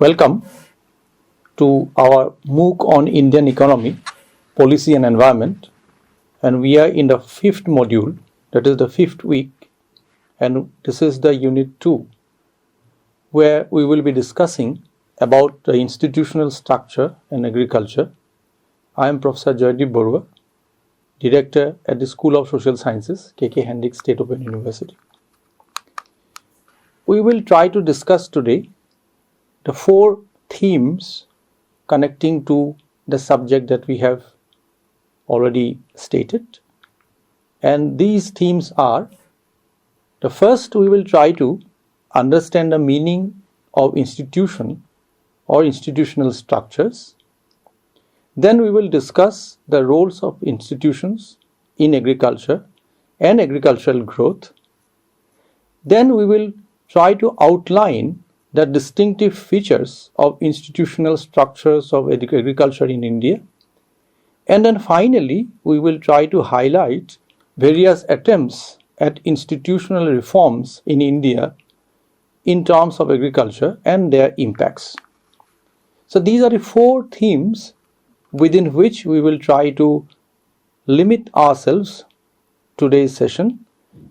Welcome to our MOOC on Indian economy, policy and environment, and we are in the fifth module, that is the fifth week, and this is the unit 2, where we will be discussing about the institutional structure in agriculture. I am Professor Joydeep Barua, Director at the School of Social Sciences, KK Hendricks State Open University. We will try to discuss today the 4 themes connecting to the subject that we have already stated. And these themes are, the first, we will try to understand the meaning of institution or institutional structures. Then we will discuss the roles of institutions in agriculture and agricultural growth. Then we will try to outline the distinctive features of institutional structures of agriculture in India. And then finally, we will try to highlight various attempts at institutional reforms in India in terms of agriculture and their impacts. So these are the 4 themes within which we will try to limit ourselves today's session.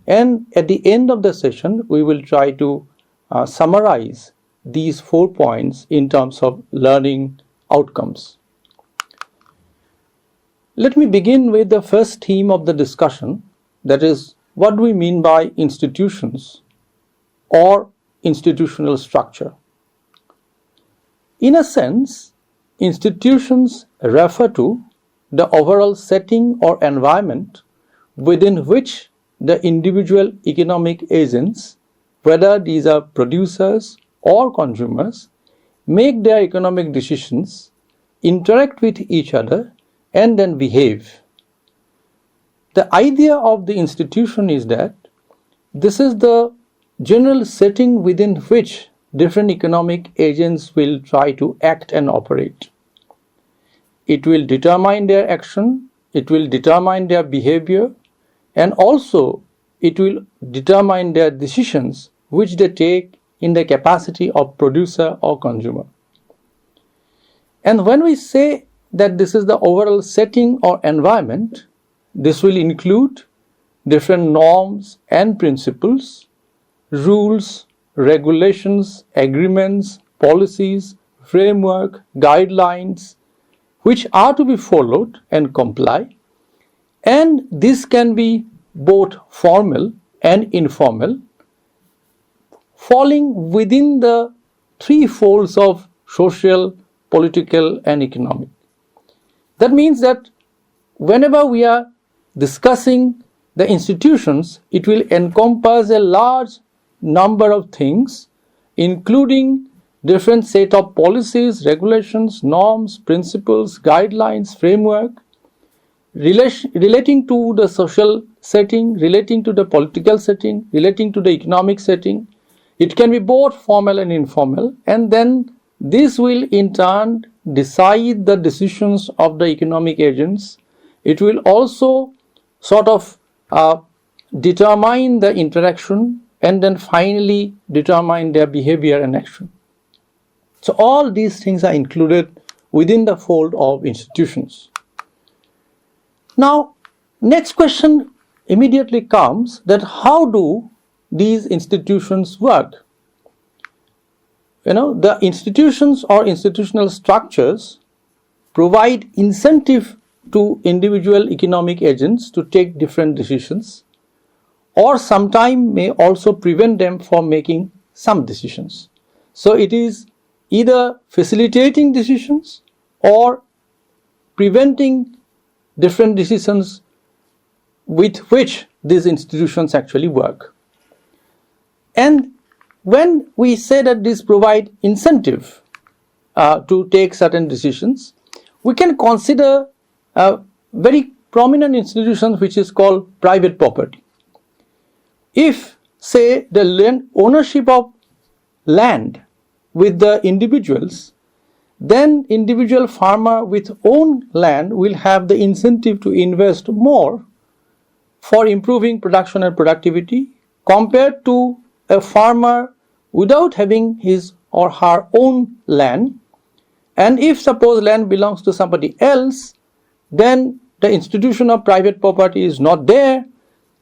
And at the end of the session, we will try to summarize these 4 points in terms of learning outcomes. Let me begin with the first theme of the discussion, that is, what do we mean by institutions or institutional structure? In a sense, institutions refer to the overall setting or environment within which the individual economic agents, whether these are producers or consumers, make their economic decisions, interact with each other, and then behave. The idea of the institution is that this is the general setting within which different economic agents will try to act and operate. It will determine their action, it will determine their behavior, and also it will determine their decisions which they take in the capacity of producer or consumer. And when we say that this is the overall setting or environment, this will include different norms and principles, rules, regulations, agreements, policies, framework, guidelines, which are to be followed and comply. And this can be both formal and informal, falling within the 3 folds of social, political, and economic. That means that whenever we are discussing the institutions, it will encompass a large number of things, including different set of policies, regulations, norms, principles, guidelines, framework, relating to the social setting, relating to the political setting, relating to the economic setting. It can be both formal and informal, and then this will in turn decide the decisions of the economic agents. It will also sort of determine the interaction and then finally determine their behavior and action. So all these things are included within the fold of institutions. Now, next question immediately comes, that how do these institutions work? The institutions or institutional structures provide incentive to individual economic agents to take different decisions, or sometimes may also prevent them from making some decisions. So it is either facilitating decisions or preventing different decisions with which these institutions actually work. And when we say that these provide incentive to take certain decisions, we can consider a very prominent institution which is called private property. If, say, the ownership of land with the individuals, then individual farmer with own land will have the incentive to invest more for improving production and productivity compared to a farmer without having his or her own land, and if suppose land belongs to somebody else, then the institution of private property is not there,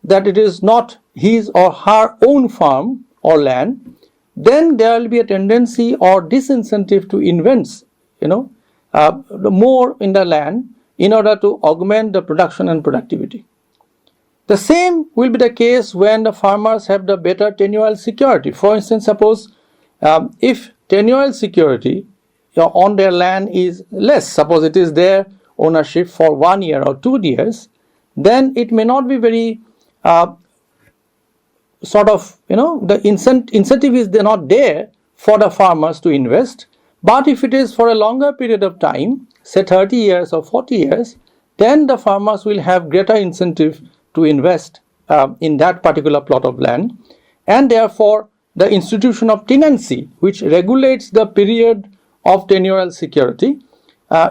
that it is not his or her own farm or land, then there will be a tendency or disincentive to invest, more in the land in order to augment the production and productivity. The same will be the case when the farmers have the better tenure security. For instance, suppose if tenure security on their land is less, suppose it is their ownership for 1 year or 2 years, then it may not be very the incentive is not there for the farmers to invest. But if it is for a longer period of time, say 30 years or 40 years, then the farmers will have greater incentive to invest in that particular plot of land, and therefore the institution of tenancy, which regulates the period of tenure security,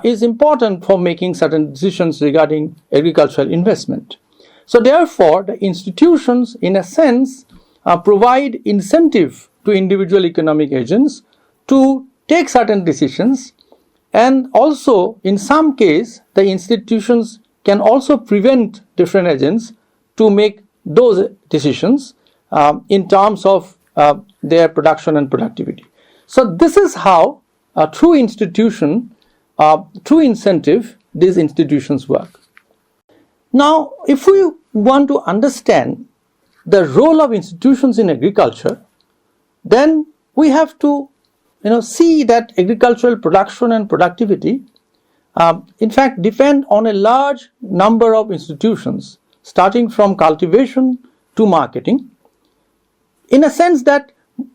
is important for making certain decisions regarding agricultural investment. So therefore the institutions in a sense provide incentive to individual economic agents to take certain decisions, and also in some case the institutions can also prevent different agents to make those decisions in terms of their production and productivity. So this is how through institution, through incentive, these institutions work. Now, if we want to understand the role of institutions in agriculture, then we have to see that agricultural production and productivity in fact depend on a large number of institutions, starting from cultivation to marketing, in a sense that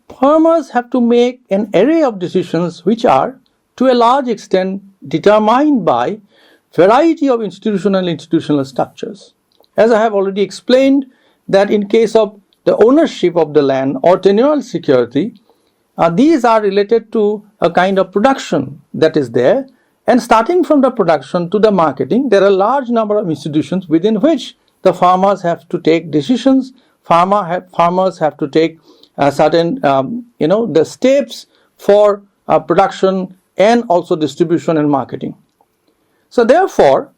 farmers have to make an array of decisions which are to a large extent determined by variety of institutional structures. As I have already explained, that in case of the ownership of the land or tenure security, these are related to a kind of production that is there, and starting from the production to the marketing, there are a large number of institutions within which the farmers have to take decisions. Farmers have to take certain the steps for production and also distribution and marketing. So therefore,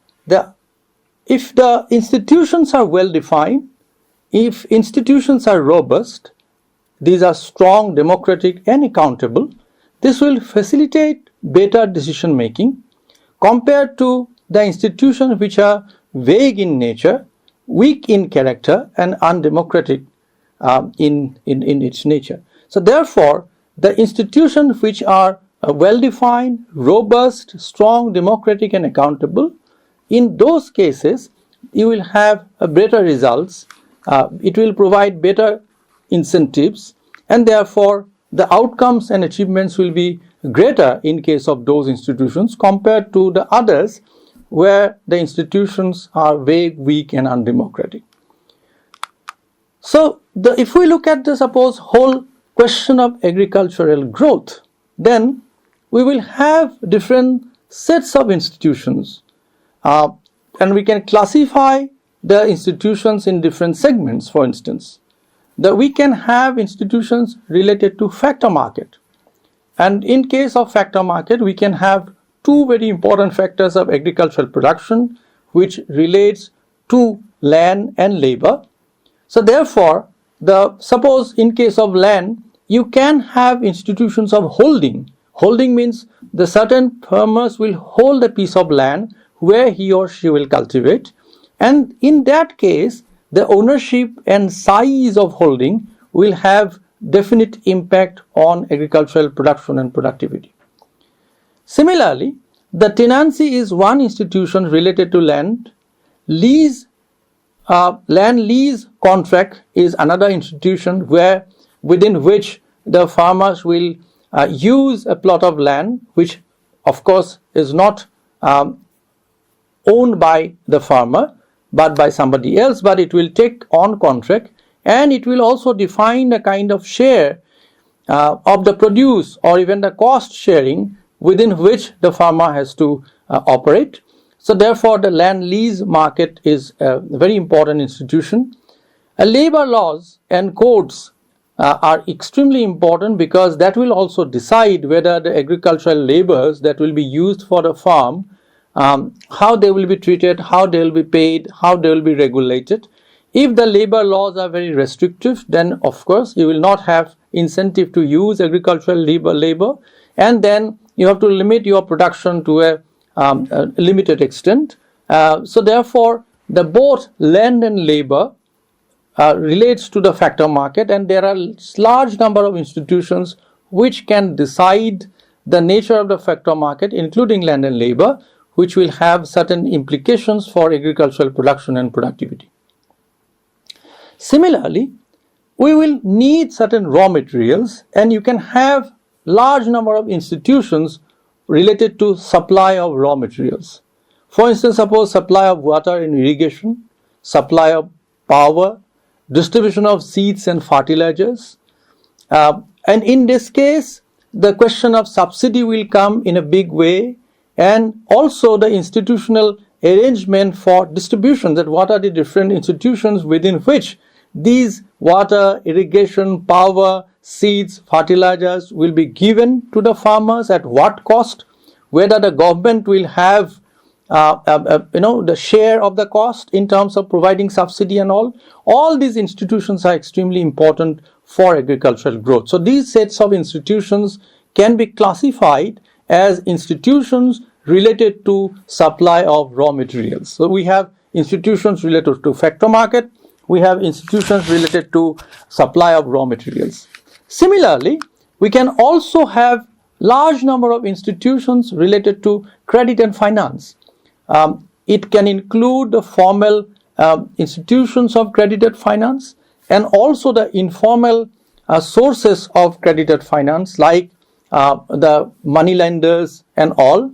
if the institutions are well defined, if institutions are robust, these are strong, democratic and accountable, this will facilitate better decision making compared to the institutions which are vague in nature, weak in character and undemocratic in its nature. So therefore, the institutions which are well defined, robust, strong, democratic and accountable, in those cases you will have better results, it will provide better incentives, and therefore the outcomes and achievements will be greater in case of those institutions compared to the others where the institutions are vague, weak and undemocratic. So if we look at the suppose whole question of agricultural growth, then we will have different sets of institutions, and we can classify the institutions in different segments. For instance, we can have institutions related to factor market, and in case of factor market we can have two very important factors of agricultural production which relates to land and labor. So therefore, suppose in case of land you can have institutions of holding. Holding means the certain farmers will hold a piece of land where he or she will cultivate, and in that case the ownership and size of holding will have definite impact on agricultural production and productivity. Similarly, the tenancy is one institution related to land. Land lease contract is another institution within which the farmers will use a plot of land which of course is not owned by the farmer but by somebody else, but it will take on contract, and it will also define a kind of share of the produce or even the cost sharing within which the farmer has to operate. So therefore the land lease market is a very important institution. Labor laws and codes are extremely important, because that will also decide whether the agricultural laborers that will be used for the farm, how they will be treated, how they will be paid, how they will be regulated. If the labor laws are very restrictive, then of course you will not have incentive to use agricultural labor, and then you have to limit your production to a limited extent. So therefore, the both land and labor relates to the factor market, and there are large number of institutions which can decide the nature of the factor market, including land and labor, which will have certain implications for agricultural production and productivity. Similarly, we will need certain raw materials, and you can have large number of institutions related to supply of raw materials. For instance, suppose supply of water and irrigation, supply of power, distribution of seeds and fertilizers. And in this case, the question of subsidy will come in a big way, and also the institutional arrangement for distribution, that what are the different institutions within which these water, irrigation, power, seeds, fertilizers will be given to the farmers, at what cost, whether the government will have the share of the cost in terms of providing subsidy and all these institutions are extremely important for agricultural growth. So these sets of institutions can be classified as institutions related to supply of raw materials. So we have institutions related to factor market, we have institutions related to supply of raw materials. Similarly, we can also have large number of institutions related to credit and finance. It can include the formal institutions of credited finance, and also the informal sources of credited finance, like the money lenders and all.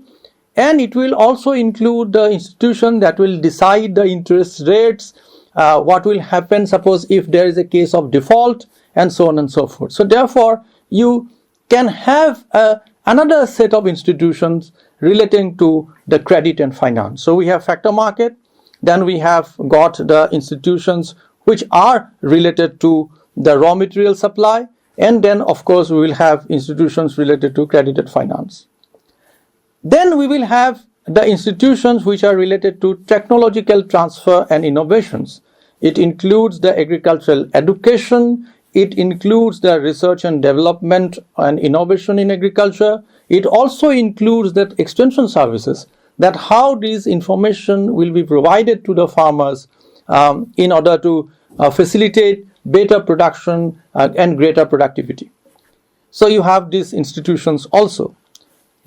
And it will also include the institution that will decide the interest rates, what will happen suppose if there is a case of default, and so on and so forth. So therefore, you can have another set of institutions relating to the credit and finance. So we have factor market, then we have got the institutions which are related to the raw material supply, and then of course we will have institutions related to credited finance. Then we will have the institutions which are related to technological transfer and innovations. It includes the agricultural education, it includes the research and development and innovation in agriculture. It also includes that extension services, that how this information will be provided to the farmers in order to facilitate better production and greater productivity. So you have these institutions also.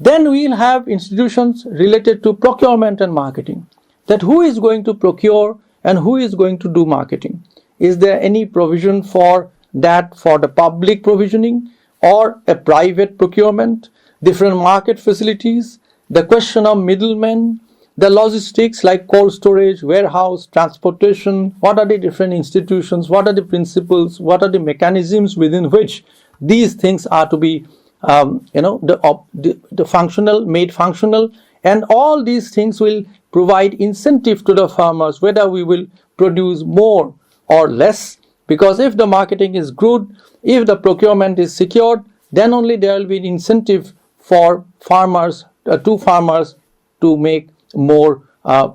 Then we will have institutions related to procurement and marketing, that who is going to procure and who is going to do marketing. Is there any provision for that for the public provisioning or a private procurement, different market facilities, the question of middlemen, the logistics like cold storage, warehouse, transportation, what are the different institutions, what are the principles, what are the mechanisms within which these things are to be the functional, made functional, and all these things will provide incentive to the farmers whether we will produce more or less, because if the marketing is good, if the procurement is secured, then only there will be an incentive for farmers to make more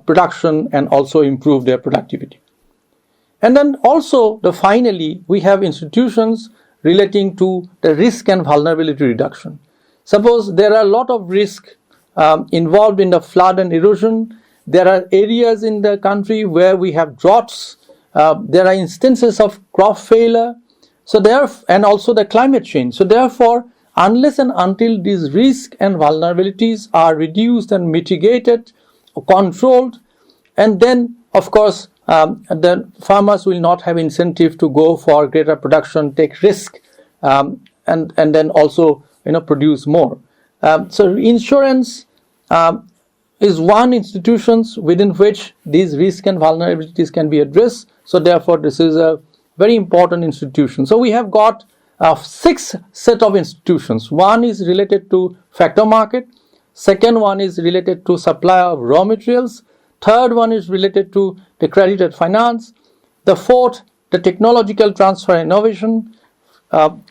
production and also improve their productivity. And then also finally we have institutions relating to the risk and vulnerability reduction. Suppose there are a lot of risk involved in the flood and erosion. There are areas in the country where we have droughts. There are instances of crop failure. And also the climate change. So therefore, unless and until these risks and vulnerabilities are reduced and mitigated, controlled, and then of course the farmers will not have incentive to go for greater production, take risk, and then also produce more. So insurance is one institution within which these risks and vulnerabilities can be addressed. So therefore, this is a very important institution. So we have got 6 set of institutions. One is related to factor market. Second one is related to supply of raw materials. Third one is related to the credited finance. The fourth, the technological transfer and innovation.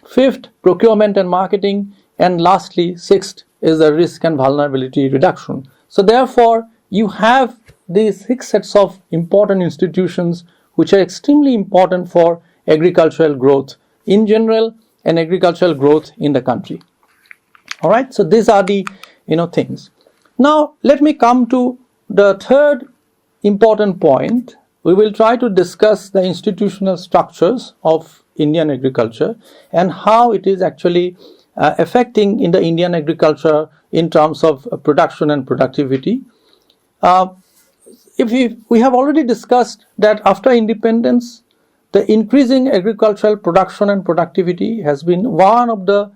Fifth, procurement and marketing. And lastly, sixth is the risk and vulnerability reduction. So therefore, you have these 6 sets of important institutions which are extremely important for agricultural growth in general and agricultural growth in the country. All right, so these are the things. Now let me come to the third important point. We will try to discuss the institutional structures of Indian agriculture and how it is actually affecting in the Indian agriculture in terms of production and productivity. We have already discussed that after independence, the increasing agricultural production and productivity has been one of the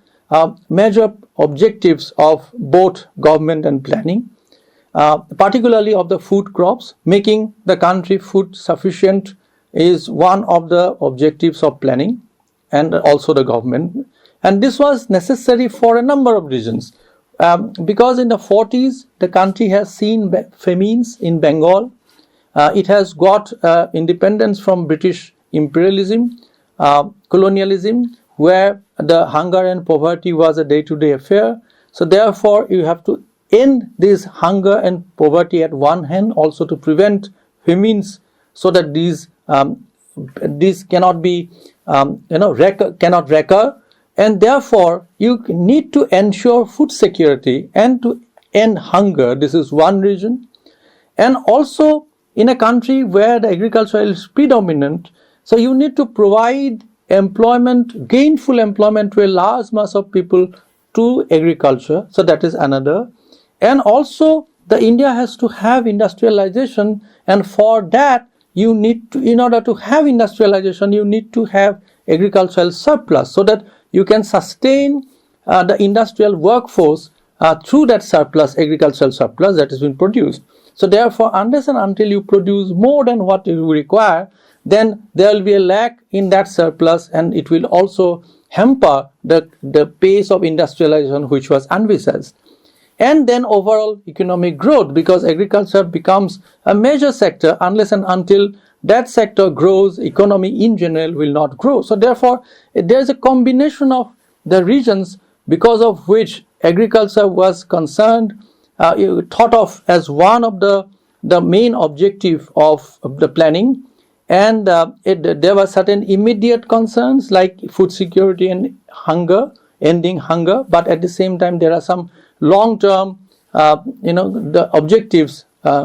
major objectives of both government and planning, particularly of the food crops. Making the country food sufficient is one of the objectives of planning and also the government. And this was necessary for a number of reasons. Because in the 40s, the country has seen famines in Bengal. It has got independence from British imperialism, colonialism, where the hunger and poverty was a day-to-day affair. So therefore, you have to end this hunger and poverty at one hand, also to prevent famines, so that these cannot be cannot recur. And therefore, you need to ensure food security and to end hunger. This is one reason. And also, in a country where the agriculture is predominant, so you need to provide employment, gainful employment to a large mass of people to agriculture. So that is another. And also, the India has to have industrialization, and for that, you need to, in order to have industrialization, you need to have agricultural surplus, so that you can sustain the industrial workforce through that surplus, agricultural surplus that has been produced. So therefore, unless and until you produce more than what you require, then there will be a lack in that surplus, and it will also hamper the pace of industrialization which was envisaged. And then overall economic growth, because agriculture becomes a major sector. Unless and until that sector grows, economy in general will not grow. So therefore, there is a combination of the reasons because of which agriculture was concerned, thought of as one of the main objective of the planning. And there were certain immediate concerns like food security and hunger, ending hunger. But at the same time, there are some long-term, the objectives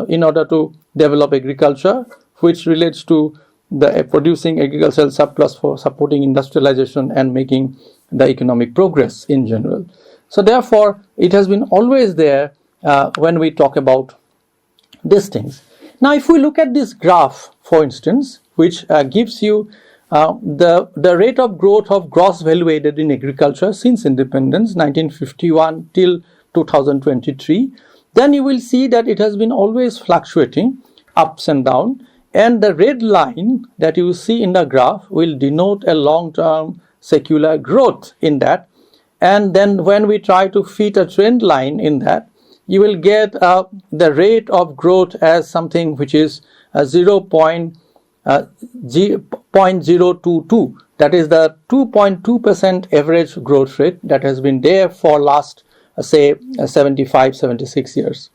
in order to develop agriculture, which relates to the producing agricultural surplus for supporting industrialization and making the economic progress in general. So therefore, it has been always there when we talk about these things. Now, if we look at this graph, for instance, which gives you the rate of growth of gross value added in agriculture since independence, 1951 till 2023, then you will see that it has been always fluctuating ups and down, and the red line that you see in the graph will denote a long-term secular growth in that. And then when we try to fit a trend line in that, you will get the rate of growth as something which is 0.022. That is the 2.2% average growth rate that has been there for last, say, 75, 76 years.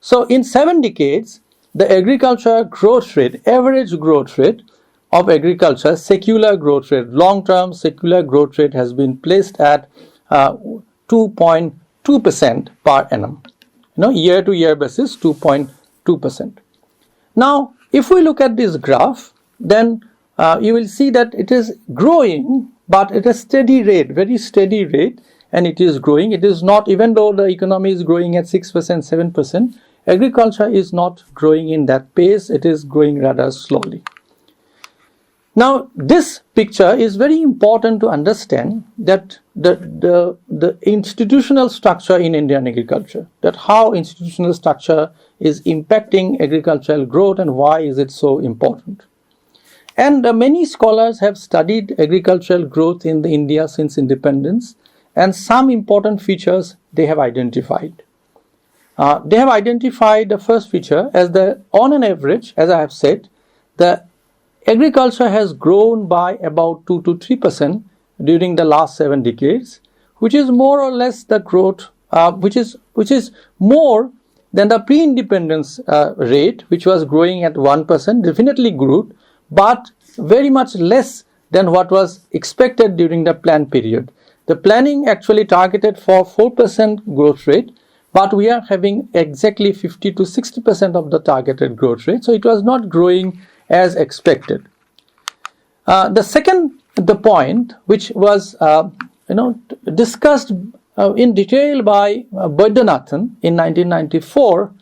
So in 7 decades, the agriculture growth rate, average growth rate of agriculture, secular growth rate, long-term secular growth rate has been placed at 2.2% per annum. Year-to-year basis, 2.2%. Now, if we look at this graph, then you will see that it is growing, but at a steady rate, very steady rate, and it is growing. It is not, even though the economy is growing at 6%, 7%, agriculture is not growing in that pace. It is growing rather slowly. Now, this picture is very important to understand that the institutional structure in Indian agriculture, that how institutional structure is impacting agricultural growth and why is it so important. And many scholars have studied agricultural growth in India since independence, and some important features they have identified. They have identified the first feature as on an average, as I have said, the agriculture has grown by about 2 to 3% during the last 7 decades, which is more or less the growth, which is more than the pre-independence rate, which was growing at 1%, definitely grew, but very much less than what was expected during the plan period. The planning actually targeted for 4% growth rate, but we are having exactly 50 to 60% of the targeted growth rate, so it was not growing as expected. The point which was discussed in detail by Vaidyanathan in 1994,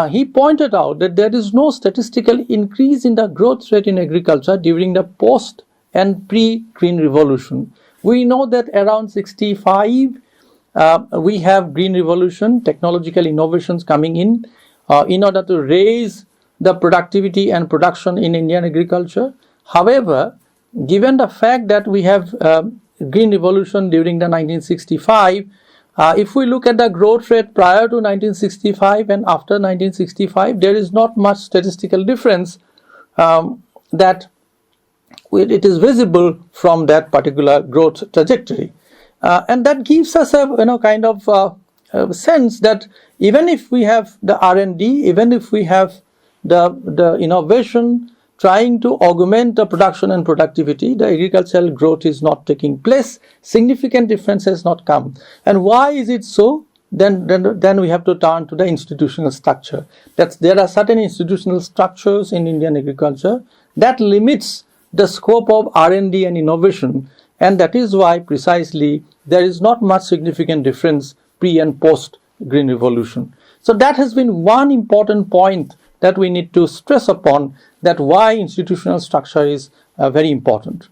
he pointed out that there is no statistical increase in the growth rate in agriculture during the post and pre-Green Revolution. We know that around 65 we have Green Revolution, technological innovations coming in order to raise the productivity and production in Indian agriculture. However, given the fact that we have Green Revolution during the 1965, if we look at the growth rate prior to 1965 and after 1965, there is not much statistical difference that it is visible from that particular growth trajectory. And that gives us a kind of sense that even if we have the R&D, even if we have the innovation trying to augment the production and productivity, the agricultural growth is not taking place. Significant difference has not come. And why is it so? Then we have to turn to the institutional structure. There are certain institutional structures in Indian agriculture that limits the scope of R&D and innovation, and that is why precisely there is not much significant difference pre and post Green Revolution. So that has been one important point that we need to stress upon, that why institutional structure is very important.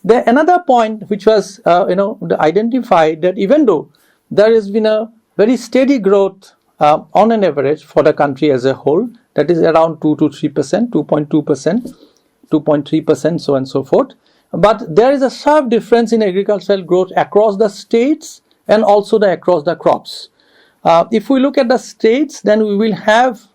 Another point which was identified, that even though there has been a very steady growth on an average for the country as a whole, that is around 2 to 3%, 2.2%, 2.3%, so on and so forth. But there is a sharp difference in agricultural growth across the states and also across the crops. If we look at the states, then we will have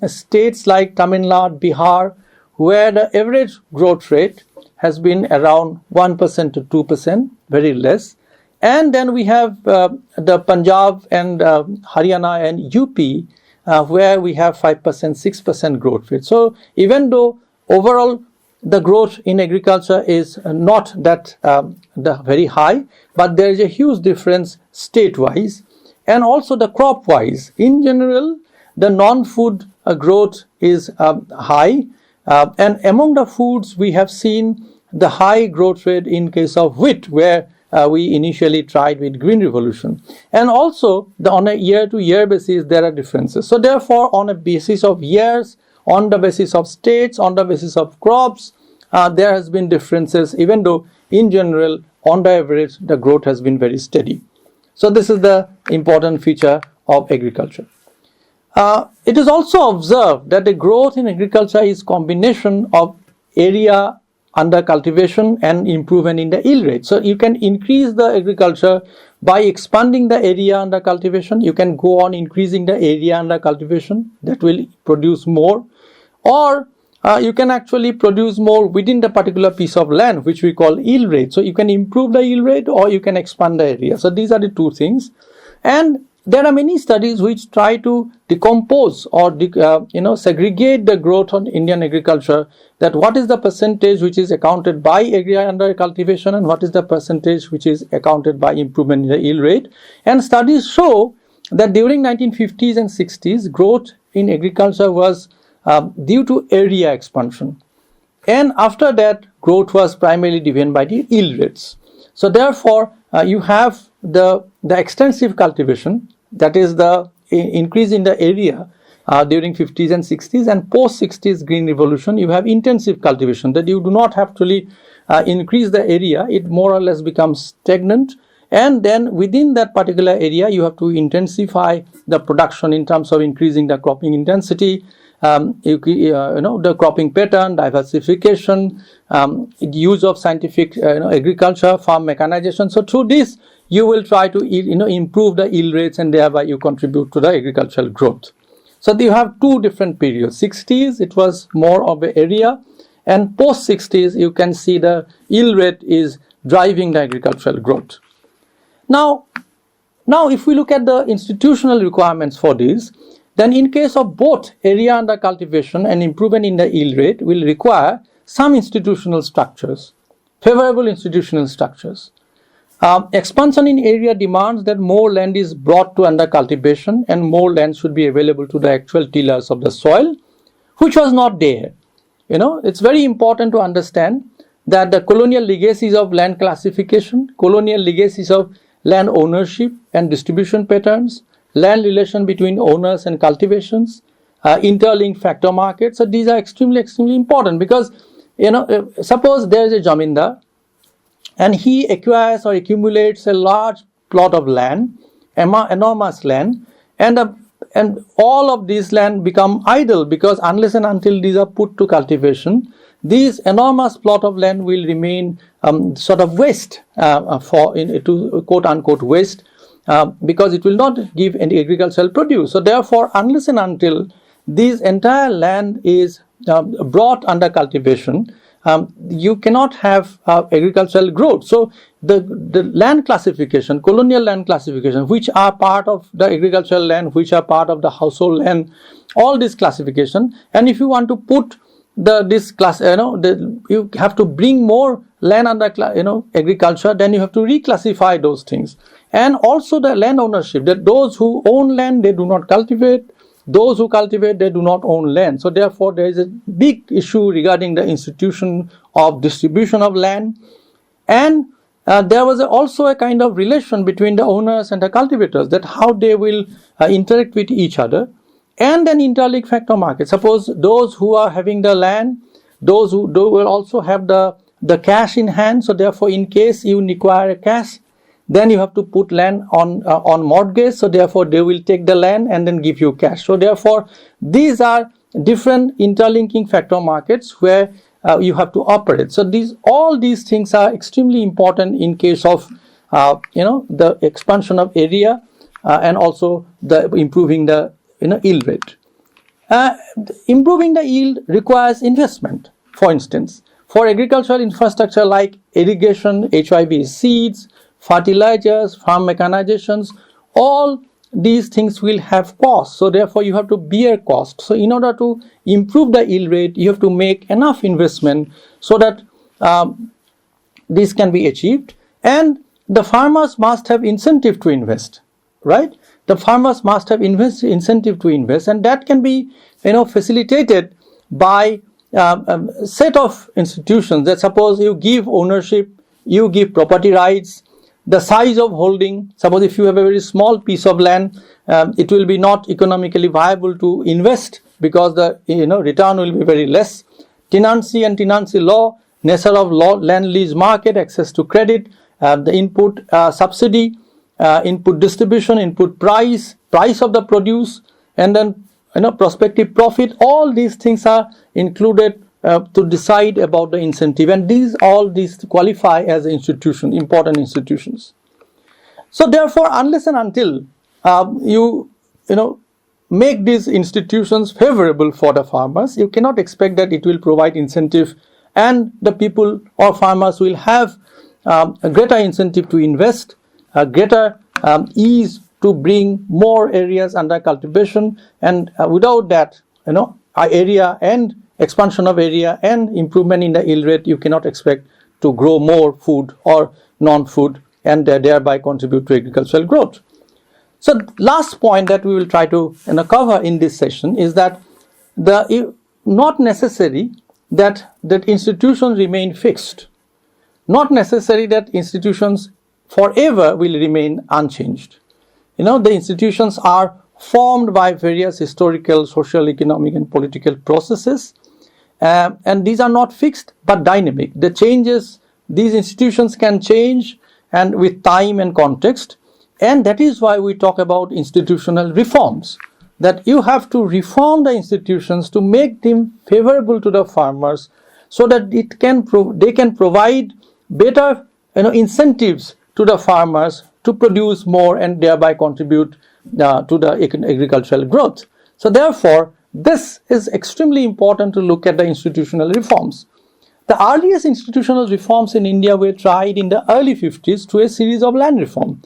states like Tamil Nadu, Bihar, where the average growth rate has been around 1% to 2%, very less. And then we have the Punjab and Haryana and UP, where we have 5%, 6% growth rate. So even though overall the growth in agriculture is not that very high, but there is a huge difference state-wise and also the crop-wise. In general, the non-food growth is high, and among the foods we have seen the high growth rate in case of wheat, where we initially tried with Green Revolution. And also on a year-to-year basis there are differences. So therefore, on a basis of years, on the basis of states, on the basis of crops, there has been differences, even though in general, on the average, the growth has been very steady. So this is the important feature of agriculture. It is also observed that the growth in agriculture is combination of area under cultivation and improvement in the yield rate. So you can increase the agriculture by expanding the area under cultivation. You can go on increasing the area under cultivation, that will produce more, or you can actually produce more within the particular piece of land, which we call yield rate. So you can improve the yield rate or you can expand the area. So these are the two things. And there are many studies which try to decompose or segregate the growth on Indian agriculture, that what is the percentage which is accounted by area under cultivation and what is the percentage which is accounted by improvement in the yield rate. And studies show that during 1950s and 60s, growth in agriculture was due to area expansion, and after that growth was primarily driven by the yield rates. So therefore you have the extensive cultivation, that is the increase in the area during 50s and 60s, and post 60s Green Revolution you have intensive cultivation, that you do not have to increase the area, it more or less becomes stagnant, and then within that particular area you have to intensify the production in terms of increasing the cropping intensity, the cropping pattern, diversification, use of scientific agriculture, farm mechanization. So through this you will try to improve the yield rates, and thereby you contribute to the agricultural growth. So you have two different periods. 60s it was more of an area, and post 60s you can see the yield rate is driving the agricultural growth. Now, if we look at the institutional requirements for this, then in case of both area under cultivation and improvement in the yield rate will require some institutional structures, favorable institutional structures. Expansion in area demands that more land is brought to under cultivation and more land should be available to the actual tillers of the soil, which was not there. It's very important to understand that the colonial legacies of land classification, colonial legacies of land ownership and distribution patterns, land relation between owners and cultivations, interlinked factor markets. So these are extremely important because, suppose there is a jamindar and he acquires or accumulates a large plot of land, enormous land, and all of these land become idle because unless and until these are put to cultivation, these enormous plot of land will remain sort of waste, to quote unquote waste, because it will not give any agricultural produce. So therefore, unless and until this entire land is brought under cultivation, you cannot have agricultural growth. So the land classification, colonial land classification, which are part of the agricultural land, which are part of the household land, all this classification, and if you want to put this class, you have to bring more land under agriculture, then you have to reclassify those things. And also the land ownership, that those who own land, they do not cultivate, those who cultivate, they do not own land. So therefore there is a big issue regarding the institution of distribution of land. And there was also a kind of relation between the owners and the cultivators, that how they will interact with each other. And an interlinked factor market. Suppose those who are having the land, those who will also have the cash in hand. So therefore, in case you require cash, then you have to put land on mortgage. So therefore, they will take the land and then give you cash. So therefore, these are different interlinking factor markets where you have to operate. So all these things are extremely important in case of the expansion of area and also the improving the yield rate. Improving the yield requires investment. For instance, for agricultural infrastructure like irrigation, HIV seeds, fertilizers, farm mechanizations, all these things will have costs. So therefore you have to bear cost. So in order to improve the yield rate, you have to make enough investment so that this can be achieved. And the farmers must have incentive to invest, right? The farmers must have incentive to invest, and that can be facilitated by a set of institutions. That suppose you give ownership, you give property rights, the size of holding. Suppose if you have a very small piece of land, it will be not economically viable to invest because the return will be very less. Tenancy and tenancy law, nature of law, land lease market, access to credit, the input subsidy, input distribution, input price of the produce, and then prospective profit. All these things are included to decide about the incentive, and all these qualify as important institutions. So therefore, unless and until you make these institutions favorable for the farmers, you cannot expect that it will provide incentive, and the people or farmers will have a greater incentive to invest, a greater ease to bring more areas under cultivation, and without that, area and expansion of area and improvement in the yield rate, you cannot expect to grow more food or non-food and thereby contribute to agricultural growth. So last point that we will try to cover in this session is that not necessary that institutions remain fixed, not necessary that institutions forever will remain unchanged. The institutions are formed by various historical, social, economic and political processes, and these are not fixed but dynamic. These institutions can change and with time and context, and that is why we talk about institutional reforms, that you have to reform the institutions to make them favorable to the farmers so that they can provide better incentives to the farmers to produce more and thereby contribute to the agricultural growth. So therefore, this is extremely important to look at the institutional reforms. The earliest institutional reforms in India were tried in the early 50s through a series of land reform.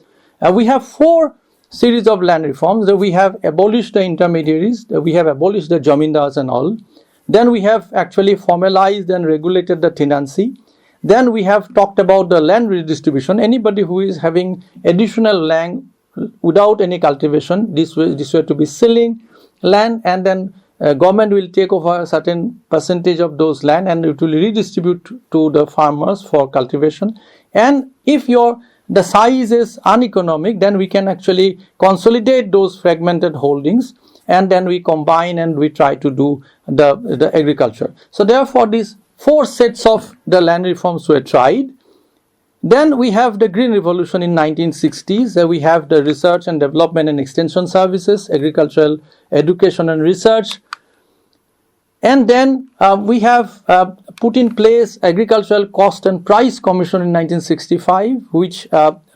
We have 4 series of land reforms. We have abolished the intermediaries, we have abolished the jamindars and all. Then we have actually formalized and regulated the tenancy. Then we have talked about the land redistribution. Anybody who is having additional land without any cultivation, this were to be selling land, and then government will take over a certain percentage of those land and it will redistribute to the farmers for cultivation. And if the size is uneconomic, then we can actually consolidate those fragmented holdings, and then we combine and we try to do the agriculture. So therefore these 4 sets of the land reforms were tried. Then we have the Green Revolution in 1960s. We have the research and development and extension services, agricultural education and research. And then we have put in place Agricultural Cost and Price Commission in 1965, which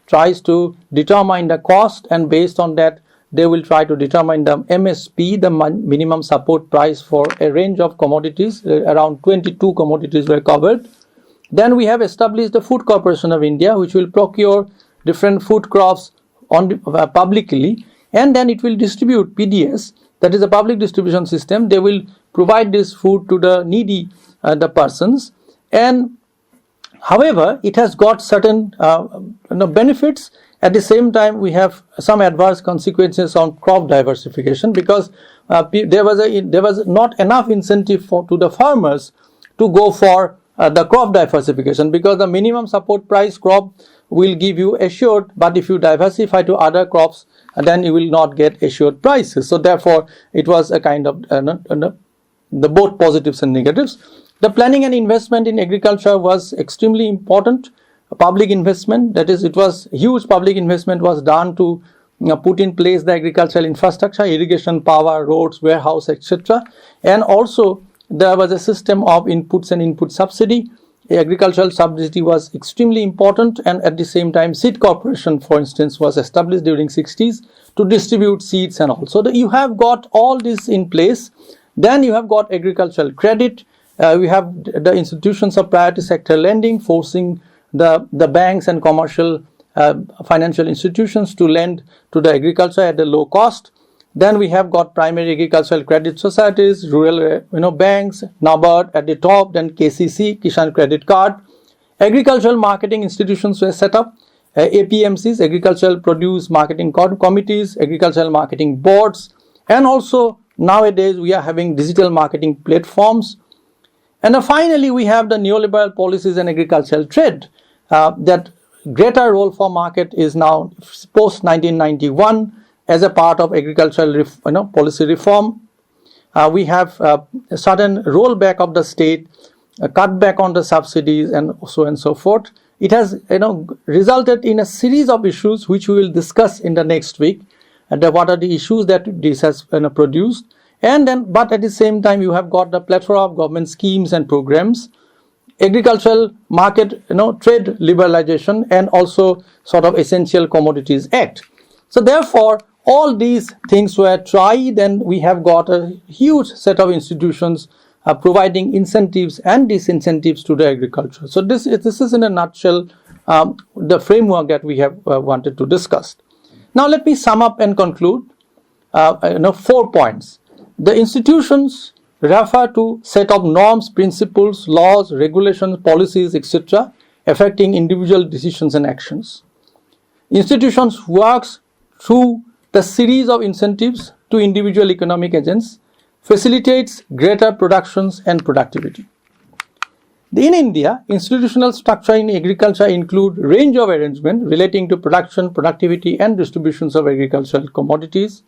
tries to determine the cost, and based on that they will try to determine the MSP, the minimum support price, for a range of commodities. Around 22 commodities were covered. Then we have established the Food Corporation of India, which will procure different food crops publicly, and then it will distribute PDS, that is a public distribution system. They will provide this food to the needy the persons. And however, it has got certain benefits. At the same time, we have some adverse consequences on crop diversification, because there was not enough incentive to the farmers to go for the crop diversification, because the minimum support price crop will give you assured, but if you diversify to other crops, then you will not get assured prices. So therefore, it was a kind of the both positives and negatives. The planning and investment in agriculture was extremely important. Public investment, that is, it was huge public investment was done to put in place the agricultural infrastructure, irrigation, power, roads, warehouse, etc. And also there was a system of inputs and input subsidy. Agricultural subsidy was extremely important, and at the same time Seed Corporation, for instance, was established during 60s to distribute seeds and all. So you have got all this in place. Then you have got agricultural credit. We have the institutions of priority sector lending, forcing the banks and commercial financial institutions to lend to the agriculture at a low cost. Then we have got primary agricultural credit societies, rural banks, NABARD at the top, then KCC, Kisan Credit Card. Agricultural marketing institutions were set up, APMCs, Agricultural Produce Marketing Committees, Agricultural Marketing Boards, and also nowadays we are having digital marketing platforms. And finally, we have the neoliberal policies and agricultural trade. That greater role for market is now post 1991 as a part of agricultural policy reform. We have a sudden rollback of the state, a cutback on the subsidies, and so on and so forth. It has resulted in a series of issues which we will discuss in the next week. And what are the issues that this has produced? And then, but at the same time, you have got the plethora of government schemes and programs, agricultural market, trade liberalization, and also sort of Essential Commodities Act. So therefore, all these things were tried, and we have got a huge set of institutions providing incentives and disincentives to the agriculture. So this is in a nutshell the framework that we have wanted to discuss. Now let me sum up and conclude 4 points. The institutions refer to set of norms, principles, laws, regulations, policies, etc. affecting individual decisions and actions. Institutions works through the series of incentives to individual economic agents, facilitates greater productions and productivity. In India, institutional structure in agriculture include range of arrangement relating to production, productivity, and distributions of agricultural commodities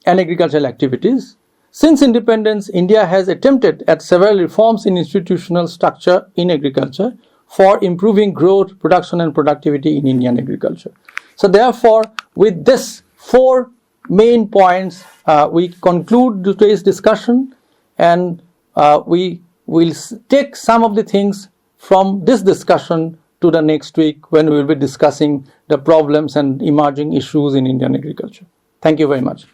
and agricultural activities. Since independence, India has attempted at several reforms in institutional structure in agriculture for improving growth, production, and productivity in Indian agriculture. So therefore, with this 4 main points, we conclude today's discussion, and we will take some of the things from this discussion to the next week, when we will be discussing the problems and emerging issues in Indian agriculture. Thank you very much.